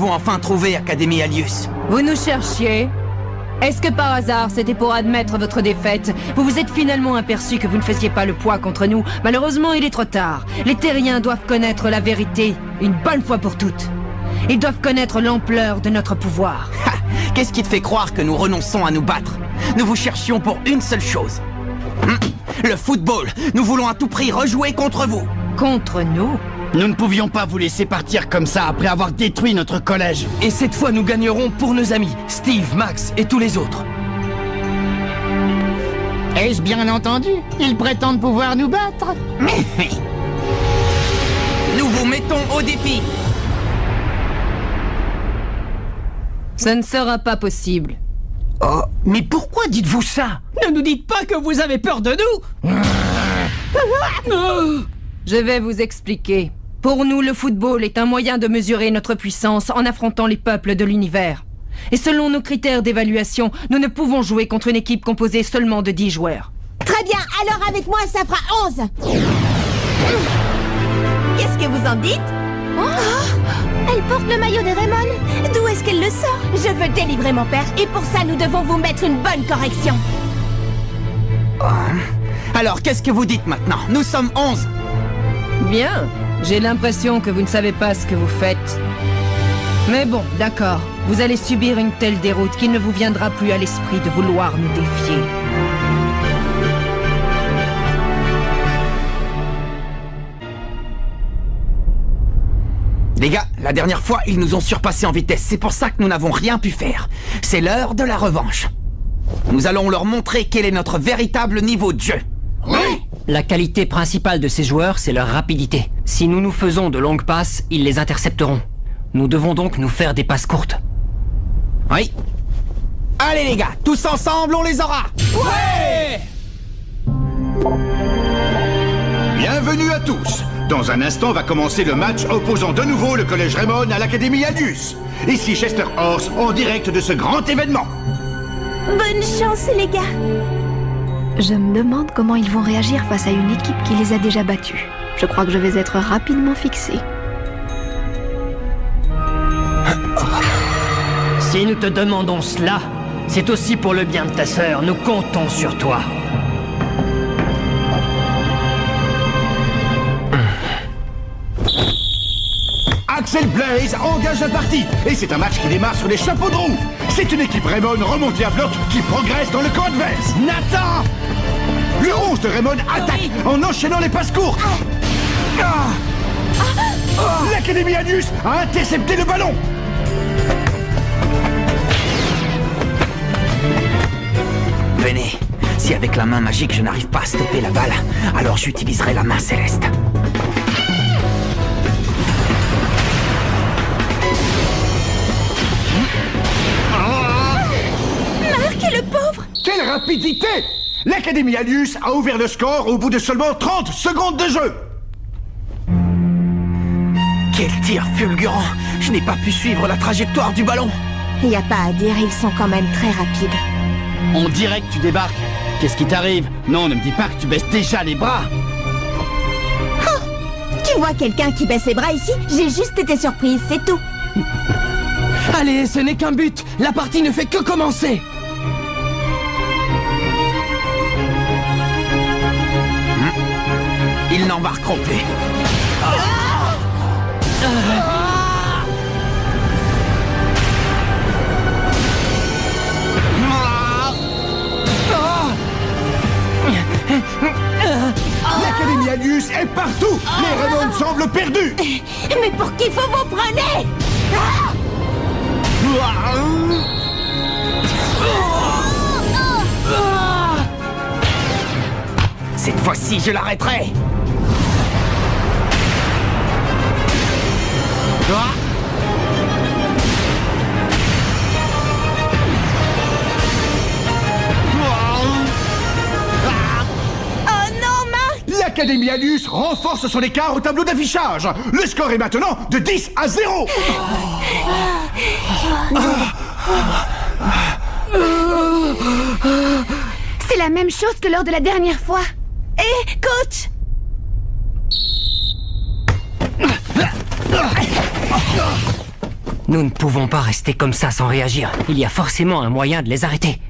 nous-avons enfin trouvé Académie Alius. Vous nous cherchiez? Est-ce que par hasard, c'était pour admettre votre défaite? Vous vous êtes finalement aperçu que vous ne faisiez pas le poids contre nous. Malheureusement, il est trop tard. Les terriens doivent connaître la vérité, une bonne fois pour toutes. Ils doivent connaître l'ampleur de notre pouvoir. Ha! Qu'est-ce qui te fait croire que nous renonçons à nous battre? Nous vous cherchions pour une seule chose. Le football. Nous voulons à tout prix rejouer contre vous. Contre nous? Nous ne pouvions pas vous laisser partir comme ça après avoir détruit notre collège. Et cette fois, nous gagnerons pour nos amis, Steve, Max et tous les autres. Ai-je bien entendu? Ils prétendent pouvoir nous battre. Nous vous mettons au défi. Ce ne sera pas possible. Oh, mais pourquoi dites-vous ça? Ne nous dites pas que vous avez peur de nous. Je vais vous expliquer. Pour nous, le football est un moyen de mesurer notre puissance en affrontant les peuples de l'univers. Et selon nos critères d'évaluation, nous ne pouvons jouer contre une équipe composée seulement de 10 joueurs. Très bien, alors avec moi, ça fera 11. Qu'est-ce que vous en dites? Elle porte le maillot de Raymond. D'où est-ce qu'elle le sort? Je veux délivrer mon père, et pour ça, nous devons vous mettre une bonne correction. Alors, qu'est-ce que vous dites maintenant? Nous sommes 11. Bien. J'ai l'impression que vous ne savez pas ce que vous faites. Mais bon, d'accord. Vous allez subir une telle déroute qu'il ne vous viendra plus à l'esprit de vouloir nous défier. Les gars, la dernière fois, ils nous ont surpassés en vitesse. C'est pour ça que nous n'avons rien pu faire. C'est l'heure de la revanche. Nous allons leur montrer quel est notre véritable niveau de jeu. Oui! La qualité principale de ces joueurs, c'est leur rapidité. Si nous nous faisons de longues passes, ils les intercepteront. Nous devons donc nous faire des passes courtes. Oui. Allez les gars, tous ensemble, on les aura. Ouais! Bienvenue à tous. Dans un instant va commencer le match opposant de nouveau le Collège Raymond à l'Académie Alius. Ici Chester Horse, en direct de ce grand événement. Bonne chance, les gars. Je me demande comment ils vont réagir face à une équipe qui les a déjà battus. Je crois que je vais être rapidement fixé. Si nous te demandons cela, c'est aussi pour le bien de ta sœur. Nous comptons sur toi. Axel Blaze engage la partie. Et c'est un match qui démarre sur les chapeaux de roue. C'est une équipe Raymond remontée à bloc qui progresse dans le camp adverse. Nathan! Le 11 de Raymond attaque en enchaînant les passes courtes. L'Académie Alius a intercepté le ballon. Venez. Si avec la main magique je n'arrive pas à stopper la balle, alors j'utiliserai la main céleste. Marc, le pauvre! Quelle rapidité! L'Académie Alius a ouvert le score au bout de seulement 30 secondes de jeu. Quel tir fulgurant! Je n'ai pas pu suivre la trajectoire du ballon. Y a pas à dire, ils sont quand même très rapides. On dirait que tu débarques. Qu'est-ce qui t'arrive? Non, ne me dis pas que tu baisses déjà les bras. Oh, tu vois quelqu'un qui baisse ses bras ici? J'ai juste été surprise, c'est tout. Allez, ce n'est qu'un but. La partie ne fait que commencer. Ils n'embarqueront plus. L'Académie Alius est partout. Les Raymond semblent perdus. Mais pour qui vous vous prenez? Cette fois-ci, je l'arrêterai. L'Académie Alius renforce son écart au tableau d'affichage. Le score est maintenant de 10 à 0. C'est la même chose que lors de la dernière fois. Hé, coach! Nous ne pouvons pas rester comme ça sans réagir. Il y a forcément un moyen de les arrêter.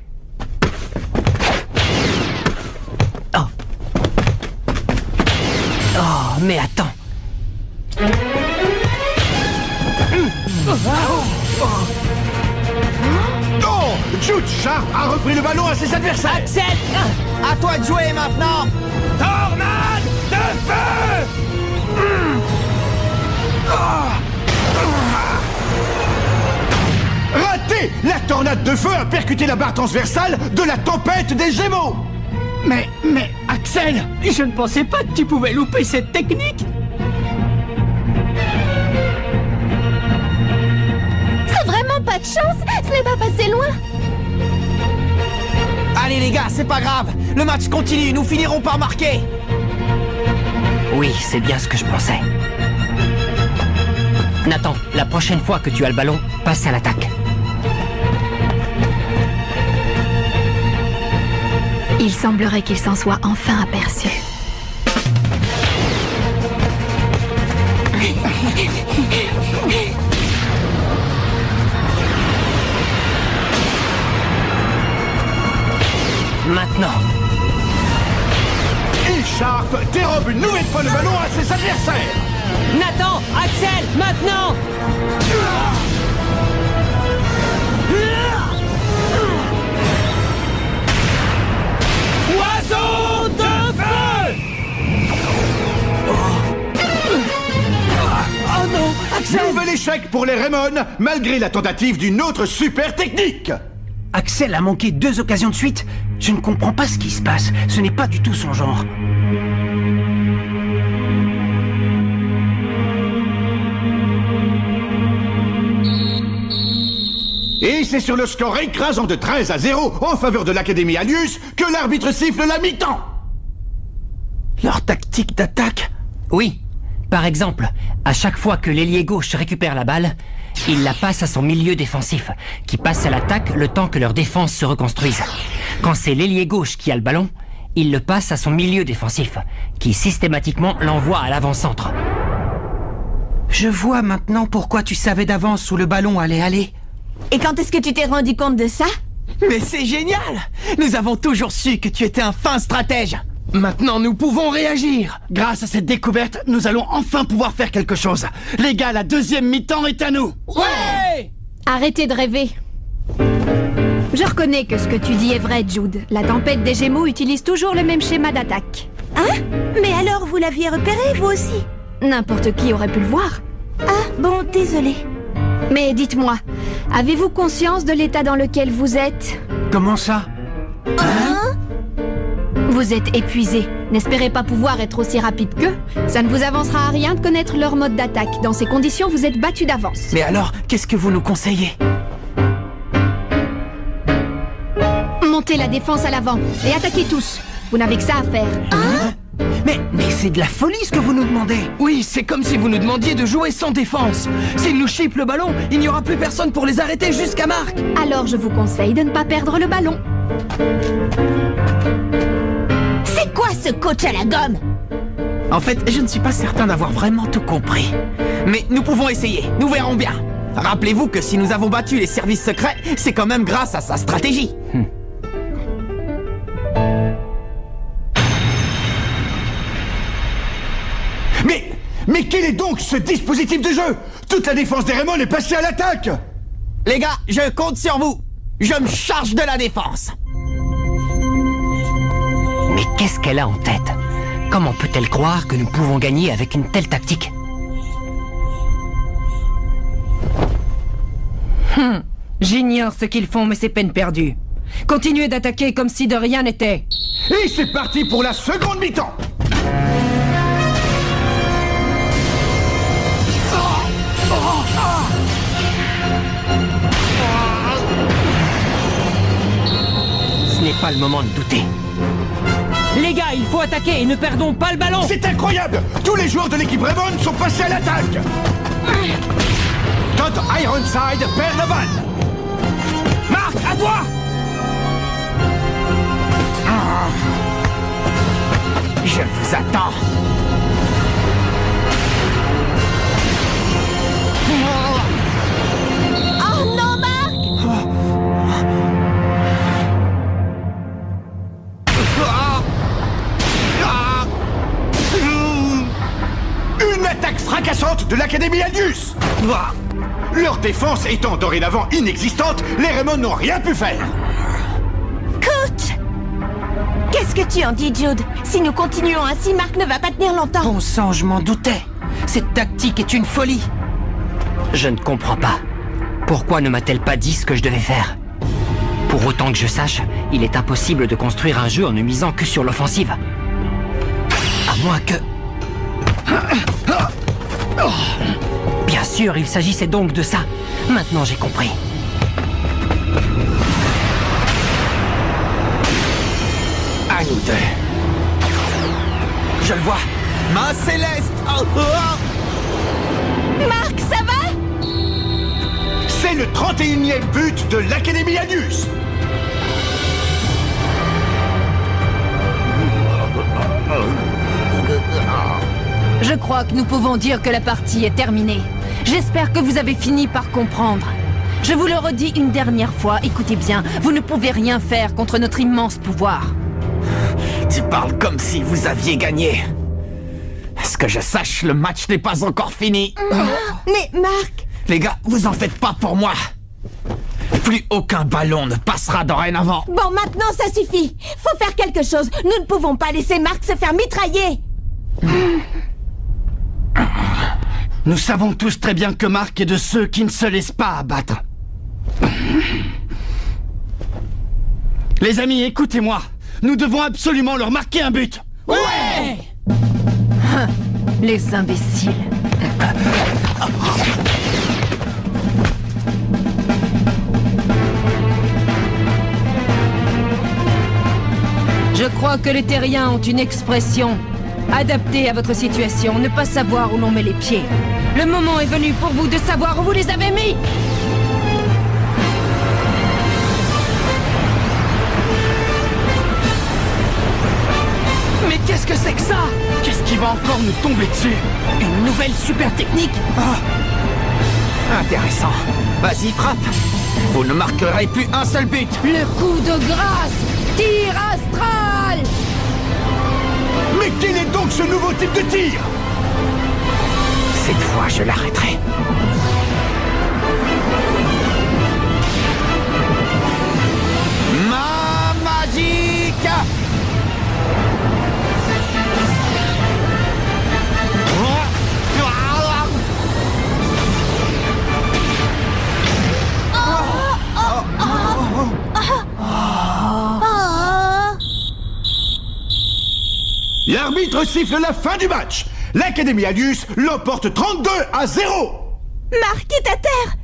Oh. Oh, mais attends. Oh, Jude Sharp a repris le ballon à ses adversaires. Axel, à toi de jouer maintenant. Tornade de feu. Raté! La tornade de feu a percuté la barre transversale de la tempête des Gémeaux. Mais, Axel, je ne pensais pas que tu pouvais louper cette technique. C'est vraiment pas de chance. Ce n'est pas passé loin. Allez les gars, c'est pas grave. Le match continue, nous finirons par marquer. Oui, c'est bien ce que je pensais. Nathan, la prochaine fois que tu as le ballon, passe à l'attaque. Il semblerait qu'il s'en soit enfin aperçu. Maintenant. Et Sharp dérobe une nouvelle fois le ballon à ses adversaires. Nathan, Axel, maintenant. Oiseau de feu! Oh non, Axel! Nouvel échec pour les Raymond, malgré la tentative d'une autre super technique. Axel a manqué 2 occasions de suite. Je ne comprends pas ce qui se passe. Ce n'est pas du tout son genre. Et c'est sur le score écrasant de 13-0 en faveur de l'Académie Alius que l'arbitre siffle la mi-temps. Leur tactique d'attaque? Oui. Par exemple, à chaque fois que l'ailier gauche récupère la balle, il la passe à son milieu défensif, qui passe à l'attaque le temps que leur défense se reconstruise. Quand c'est l'ailier gauche qui a le ballon, il le passe à son milieu défensif, qui systématiquement l'envoie à l'avant-centre. Je vois maintenant pourquoi tu savais d'avance où le ballon allait aller. Et quand est-ce que tu t'es rendu compte de ça? Mais c'est génial. Nous avons toujours su que tu étais un fin stratège. Maintenant, nous pouvons réagir. Grâce à cette découverte, nous allons enfin pouvoir faire quelque chose. Les gars, la deuxième mi-temps est à nous. Ouais! Arrêtez de rêver. Je reconnais que ce que tu dis est vrai, Jude. La tempête des Gémeaux utilise toujours le même schéma d'attaque. Hein? Mais alors, vous l'aviez repéré, vous aussi? N'importe qui aurait pu le voir. Ah, bon, désolé. Mais dites-moi, avez-vous conscience de l'état dans lequel vous êtes? Comment ça? Vous êtes épuisé. N'espérez pas pouvoir être aussi rapide qu'eux. Ça ne vous avancera à rien de connaître leur mode d'attaque. Dans ces conditions, vous êtes battu d'avance. Mais alors, qu'est-ce que vous nous conseillez? Montez la défense à l'avant et attaquez tous. Vous n'avez que ça à faire. Mais c'est de la folie ce que vous nous demandez. Oui, c'est comme si vous nous demandiez de jouer sans défense. S'ils nous chippent le ballon, il n'y aura plus personne pour les arrêter jusqu'à Marc. Alors je vous conseille de ne pas perdre le ballon. C'est quoi ce coach à la gomme? En fait, je ne suis pas certain d'avoir vraiment tout compris. Mais nous pouvons essayer, nous verrons bien. Rappelez-vous que si nous avons battu les services secrets, c'est quand même grâce à sa stratégie. Mais quel est donc ce dispositif de jeu? Toute la défense des Raymond est passée à l'attaque. Les gars, je compte sur vous. Je me charge de la défense. Mais qu'est-ce qu'elle a en tête? Comment peut-elle croire que nous pouvons gagner avec une telle tactique? J'ignore ce qu'ils font, mais c'est peine perdue. Continuez d'attaquer comme si de rien n'était. Et c'est parti pour la seconde mi-temps. Ce n'est pas le moment de douter. Les gars, il faut attaquer et ne perdons pas le ballon. C'est incroyable. Tous les joueurs de l'équipe Raymond sont passés à l'attaque. Todd Ironside perd la balle. Marc, à toi. Je vous attends. l'Académie Aldius. Leur défense étant dorénavant inexistante, les Raymond n'ont rien pu faire. Coach! Qu'est-ce que tu en dis, Jude? Si nous continuons ainsi, Mark ne va pas tenir longtemps. Bon sang, je m'en doutais. Cette tactique est une folie. Je ne comprends pas. Pourquoi ne m'a-t-elle pas dit ce que je devais faire? Pour autant que je sache, il est impossible de construire un jeu en ne misant que sur l'offensive. À moins que... Bien sûr, il s'agissait donc de ça. Maintenant, j'ai compris. À nous deux. Je le vois. Main céleste. Oh, oh. Mark, ça va? C'est le 31e but de l'Académie Aldius. Je crois que nous pouvons dire que la partie est terminée. J'espère que vous avez fini par comprendre. Je vous le redis une dernière fois, écoutez bien, vous ne pouvez rien faire contre notre immense pouvoir. Tu parles comme si vous aviez gagné. À ce que je sache, le match n'est pas encore fini. Mais Mark... Les gars, vous en faites pas pour moi. Plus aucun ballon ne passera dorénavant. Bon, maintenant ça suffit. Faut faire quelque chose. Nous ne pouvons pas laisser Mark se faire mitrailler. Nous savons tous très bien que Mark est de ceux qui ne se laissent pas abattre. Les amis, écoutez-moi. Nous devons absolument leur marquer un but. Ouais! Les imbéciles. Je crois que les terriens ont une expression adaptée à votre situation, ne pas savoir où l'on met les pieds. Le moment est venu pour vous de savoir où vous les avez mis. Mais qu'est-ce que c'est que ça? Qu'est-ce qui va encore nous tomber dessus? Une nouvelle super technique? Intéressant. Vas-y, frappe. Vous ne marquerez plus un seul but. Le coup de grâce! Tir astral! Mais quel est donc ce nouveau type de tir? Cette fois, je l'arrêterai. Ma magique! L'arbitre siffle la fin du match. L'Académie Aldius l'emporte 32-0. Mark est à terre.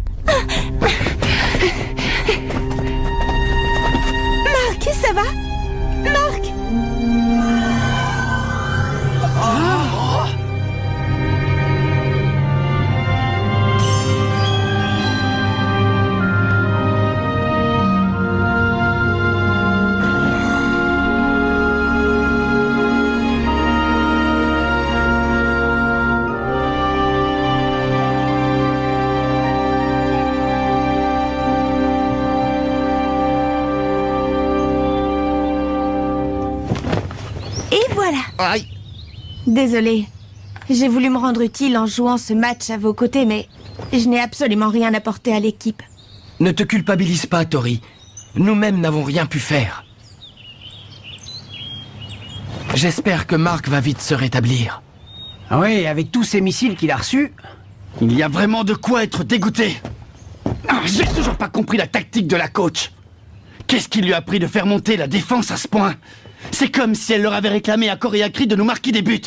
Mark, ça va? Mark! Aïe. Désolée. J'ai voulu me rendre utile en jouant ce match à vos côtés, mais je n'ai absolument rien apporté à l'équipe. Ne te culpabilise pas, Tori. Nous-mêmes n'avons rien pu faire. J'espère que Mark va vite se rétablir. Ah oui, avec tous ces missiles qu'il a reçus. Il y a vraiment de quoi être dégoûté. J'ai toujours pas compris la tactique de la coach. Qu'est-ce qui lui a pris de faire monter la défense à ce point? C'est comme si elle leur avait réclamé à corps et à cri de nous marquer des buts.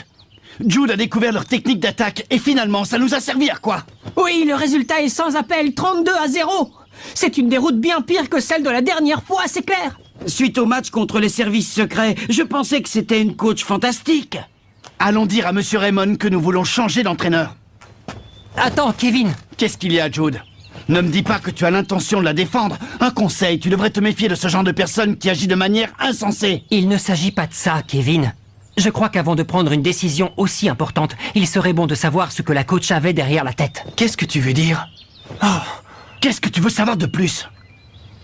Jude a découvert leur technique d'attaque et finalement, ça nous a servi à quoi? Oui, le résultat est sans appel, 32-0. C'est une déroute bien pire que celle de la dernière fois, c'est clair. Suite au match contre les services secrets, je pensais que c'était une coach fantastique. Allons dire à Monsieur Raymond que nous voulons changer d'entraîneur. Attends, Kevin. Qu'est-ce qu'il y a, Jude? Ne me dis pas que tu as l'intention de la défendre. Un conseil, tu devrais te méfier de ce genre de personne qui agit de manière insensée. Il ne s'agit pas de ça, Kevin. Je crois qu'avant de prendre une décision aussi importante, il serait bon de savoir ce que la coach avait derrière la tête. Qu'est-ce que tu veux dire? Oh, qu'est-ce que tu veux savoir de plus?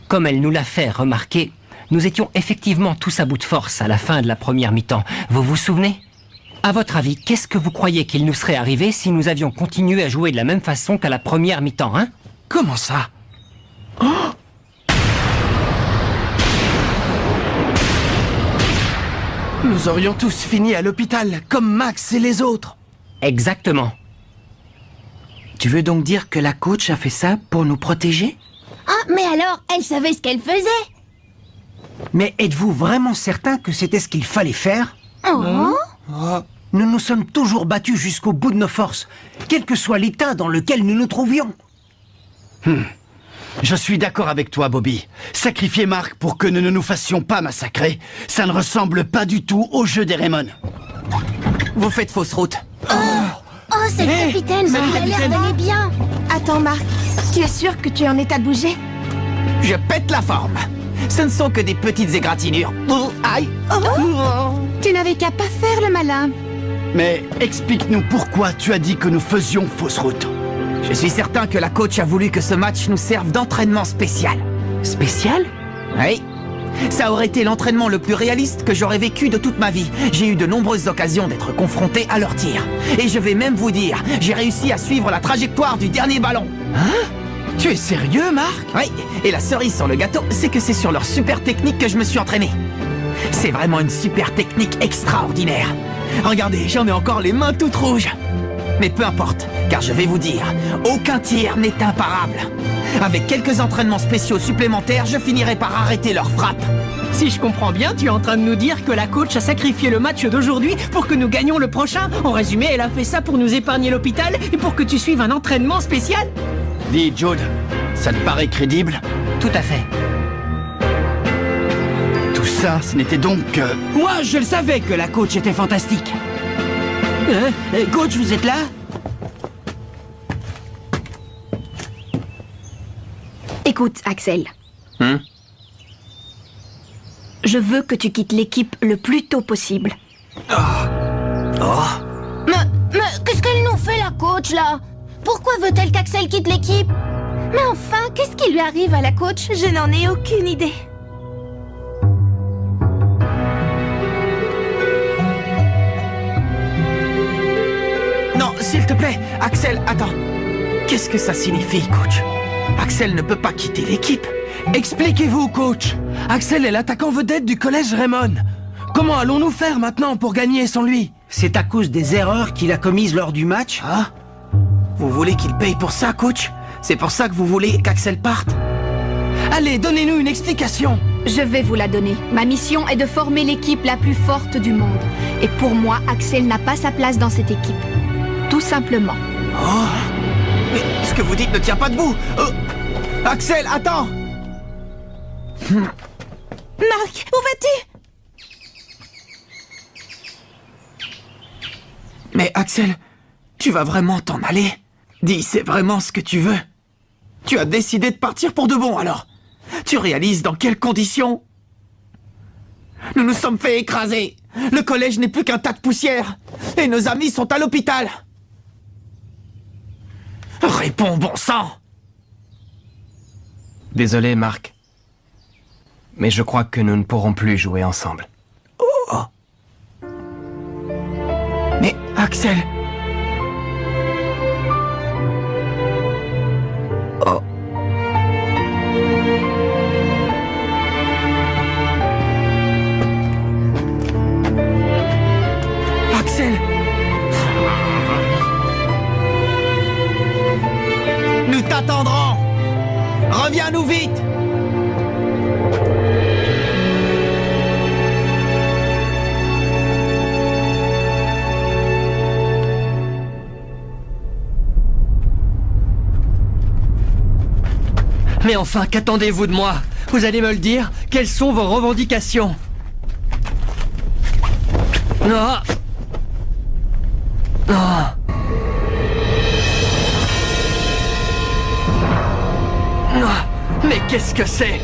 Comme elle nous l'a fait remarquer, nous étions effectivement tous à bout de force à la fin de la première mi-temps. Vous vous souvenez? À votre avis, qu'est-ce que vous croyez qu'il nous serait arrivé si nous avions continué à jouer de la même façon qu'à la première mi-temps, hein? Comment ça? Oh! Nous aurions tous fini à l'hôpital, comme Max et les autres. Exactement. Tu veux donc dire que la coach a fait ça pour nous protéger? Ah, mais alors, elle savait ce qu'elle faisait. Mais êtes-vous vraiment certain que c'était ce qu'il fallait faire? Oh. Nous nous sommes toujours battus jusqu'au bout de nos forces, quel que soit l'état dans lequel nous nous trouvions. Je suis d'accord avec toi, Bobby. Sacrifier Mark pour que nous ne nous fassions pas massacrer, ça ne ressemble pas du tout au jeu des Raymond. Vous faites fausse route. Oh, c'est le capitaine, il a l'air d'aller bien. Attends, Mark, tu es sûr que tu es en état de bouger? Je pète la forme. Ce ne sont que des petites égratignures. Oh, aïe. Tu n'avais qu'à pas faire le malin. Mais explique-nous pourquoi tu as dit que nous faisions fausse route. Je suis certain que la coach a voulu que ce match nous serve d'entraînement spécial. Spécial? Oui. Ça aurait été l'entraînement le plus réaliste que j'aurais vécu de toute ma vie. J'ai eu de nombreuses occasions d'être confronté à leurs tirs. Et je vais même vous dire, j'ai réussi à suivre la trajectoire du dernier ballon. Hein? Tu es sérieux, Mark? Oui, et la cerise sur le gâteau, c'est que c'est sur leur super technique que je me suis entraîné. C'est vraiment une super technique extraordinaire. Regardez, j'en ai encore les mains toutes rouges. Mais peu importe, car je vais vous dire, aucun tir n'est imparable. Avec quelques entraînements spéciaux supplémentaires, je finirai par arrêter leur frappe. Si je comprends bien, tu es en train de nous dire que la coach a sacrifié le match d'aujourd'hui pour que nous gagnions le prochain. En résumé, elle a fait ça pour nous épargner l'hôpital et pour que tu suives un entraînement spécial. Dis, Jude, ça te paraît crédible? Tout à fait. Tout ça, ce n'était donc que... Moi, je le savais que la coach était fantastique. Coach, vous êtes là? Écoute, Axel. Je veux que tu quittes l'équipe le plus tôt possible. Mais qu'est-ce qu'elle nous fait, la coach, là? Pourquoi veut-elle qu'Axel quitte l'équipe? Mais enfin, qu'est-ce qui lui arrive à la coach? Je n'en ai aucune idée. Non, s'il te plaît, Axel, attends. Qu'est-ce que ça signifie, coach? Axel ne peut pas quitter l'équipe. Expliquez-vous, coach. Axel est l'attaquant vedette du collège Raymond. Comment allons-nous faire maintenant pour gagner sans lui? C'est à cause des erreurs qu'il a commises lors du match? Ah? Vous voulez qu'il paye pour ça, coach? C'est pour ça que vous voulez qu'Axel parte? Allez, donnez-nous une explication. Je vais vous la donner. Ma mission est de former l'équipe la plus forte du monde. Et pour moi, Axel n'a pas sa place dans cette équipe. Tout simplement. Oh! Mais ce que vous dites ne tient pas debout! Axel, attends! Mark, où vas-tu? Mais Axel, tu vas vraiment t'en aller? Dis, c'est vraiment ce que tu veux? Tu as décidé de partir pour de bon, alors? Tu réalises dans quelles conditions? Nous nous sommes fait écraser! Le collège n'est plus qu'un tas de poussière! Et nos amis sont à l'hôpital! Réponds, bon sang! Désolé, Mark. Mais je crois que nous ne pourrons plus jouer ensemble. Oh! Mais, Axel... Oh... Axel! Nous t'attendrons! Reviens-nous vite! Mais enfin, qu'attendez-vous de moi? Vous allez me le dire? Quelles sont vos revendications? Non. Non. Mais qu'est-ce que c'est?